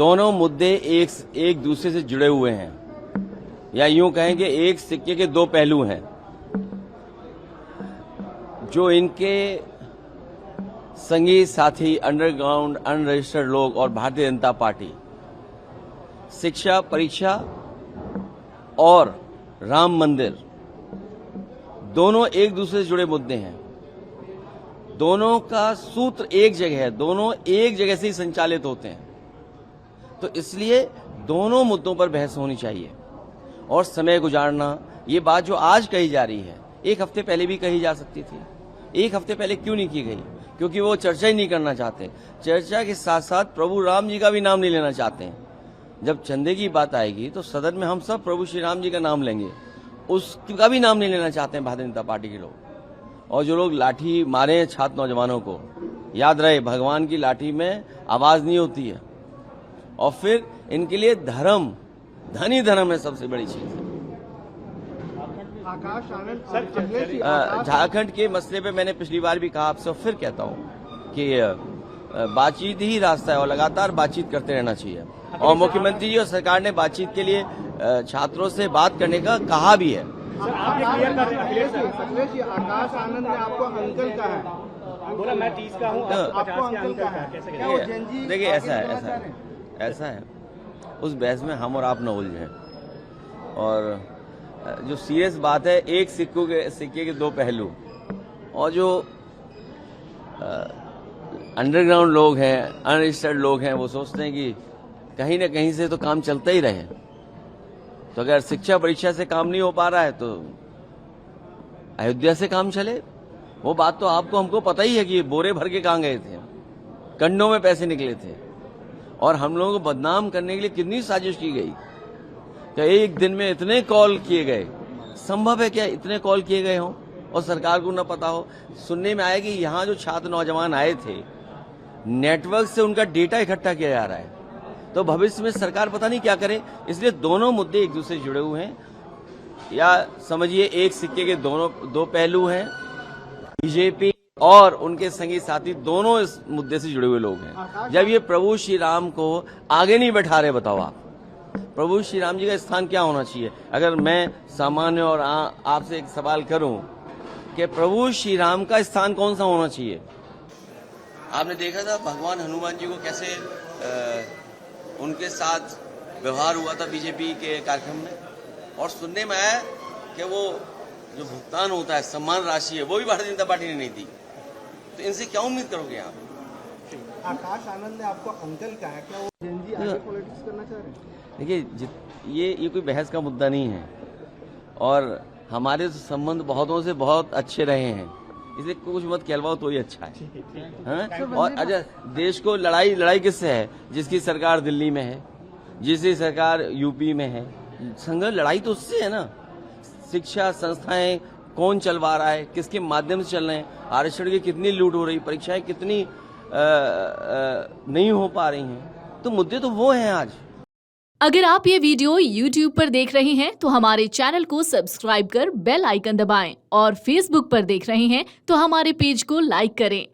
दोनों मुद्दे एक दूसरे से जुड़े हुए हैं, या यूं कहें कि एक सिक्के के दो पहलू हैं। जो इनके संगी साथी अंडरग्राउंड अनरजिस्टर्ड लोग और भारतीय जनता पार्टी शिक्षा परीक्षा और राम मंदिर दोनों एक दूसरे से जुड़े मुद्दे हैं। दोनों का सूत्र एक जगह है, दोनों एक जगह से ही संचालित होते हैं। तो इसलिए दोनों मुद्दों पर बहस होनी चाहिए और समय गुजारना, ये बात जो आज कही जा रही है एक हफ्ते पहले भी कही जा सकती थी। एक हफ्ते पहले क्यों नहीं की गई? क्योंकि वो चर्चा ही नहीं करना चाहते। चर्चा के साथ साथ प्रभु राम जी का भी नाम नहीं लेना चाहते हैं। जब चंदे की बात आएगी तो सदन में हम सब प्रभु श्री राम जी का नाम लेंगे, उसका भी नाम नहीं लेना चाहते हैं भारतीय जनता पार्टी के लोग। और जो लोग लाठी मारे हैं छात्र नौजवानों को, याद रहे भगवान की लाठी में आवाज नहीं होती है। और फिर इनके लिए धर्म, धन ही धर्म है, सबसे बड़ी चीज है। आकाश आनंद झारखंड के मसले पे मैंने पिछली बार भी कहा आपसे और फिर कहता हूँ कि बातचीत ही रास्ता है और लगातार बातचीत करते रहना चाहिए। और मुख्यमंत्री जी और सरकार ने बातचीत के लिए छात्रों से बात करने का कहा भी है। सर, आप ये क्लियर कर रहे हैं अखिलेश जी, आकाश आनंद ने आपको अंकल कहा है, बोला मैं 30 का हूँ, आप 50 के अंकल का है, कैसे करें? देखिए ऐसा है उस बहस में हम और आप न उलझे। और जो सीरियस बात है, एक सिक्के के दो पहलू। और जो अंडरग्राउंड लोग हैं, अनरजिस्टर्ड लोग हैं, वो सोचते हैं कि कहीं ना कहीं से तो काम चलता ही रहे। तो अगर शिक्षा परीक्षा से काम नहीं हो पा रहा है तो अयोध्या से काम चले। वो बात तो आपको हमको पता ही है कि बोरे भर के कहाँ गए थे, कंडों में पैसे निकले थे। और हम लोगों को बदनाम करने के लिए कितनी साजिश की गई कि एक दिन में इतने कॉल किए गए। संभव है क्या इतने कॉल किए गए हों और सरकार को न पता हो? सुनने में आया कि यहाँ जो छात्र नौजवान आए थे, नेटवर्क से उनका डेटा इकट्ठा किया जा रहा है। तो भविष्य में सरकार पता नहीं क्या करे। इसलिए दोनों मुद्दे एक दूसरे से जुड़े हुए हैं, या समझिए एक सिक्के के दो पहलू हैं। बीजेपी और उनके संगी साथी दोनों इस मुद्दे से जुड़े हुए लोग हैं। जब ये प्रभु श्री राम को आगे नहीं बैठा रहे, बताओ आप प्रभु श्री राम जी का स्थान क्या होना चाहिए? अगर मैं सामान्य और आपसे एक सवाल करूं कि प्रभु श्री राम का स्थान कौन सा होना चाहिए? आपने देखा था भगवान हनुमान जी को कैसे उनके साथ व्यवहार हुआ था बीजेपी के कार्यक्रम में। और सुनने में आया कि वो जो भुगतान होता है, सम्मान राशि है, वो भी भारतीय जनता पार्टी ने नहीं दी। तो इनसे क्या उम्मीद करोगे आप? आकाश आनंद ने आपको अंकल कहा है, क्या वो जेनजी आगे पॉलिटिक्स करना चाह रहे हैं? देखिए ये कोई बहस का मुद्दा नहीं है और हमारे संबंध बहुतों से बहुत अच्छे रहे हैं, इसलिए कुछ मत कहलवाओ तो ही अच्छा है। हाँ? और अच्छा, देश को लड़ाई किससे है? जिसकी सरकार दिल्ली में है, जिसकी सरकार यूपी में है। संघर्ष लड़ाई तो उससे है ना। शिक्षा संस्थाएं कौन चलवा रहा है, किसके माध्यम से चल रहे हैं, आरक्षण की कितनी लूट हो रही, परीक्षाएं कितनी नहीं हो पा रही हैं। तो मुद्दे तो वो हैं आज। अगर आप ये वीडियो YouTube पर देख रहे हैं तो हमारे चैनल को सब्सक्राइब कर बेल आइकन दबाएं और Facebook पर देख रहे हैं तो हमारे पेज को लाइक करें।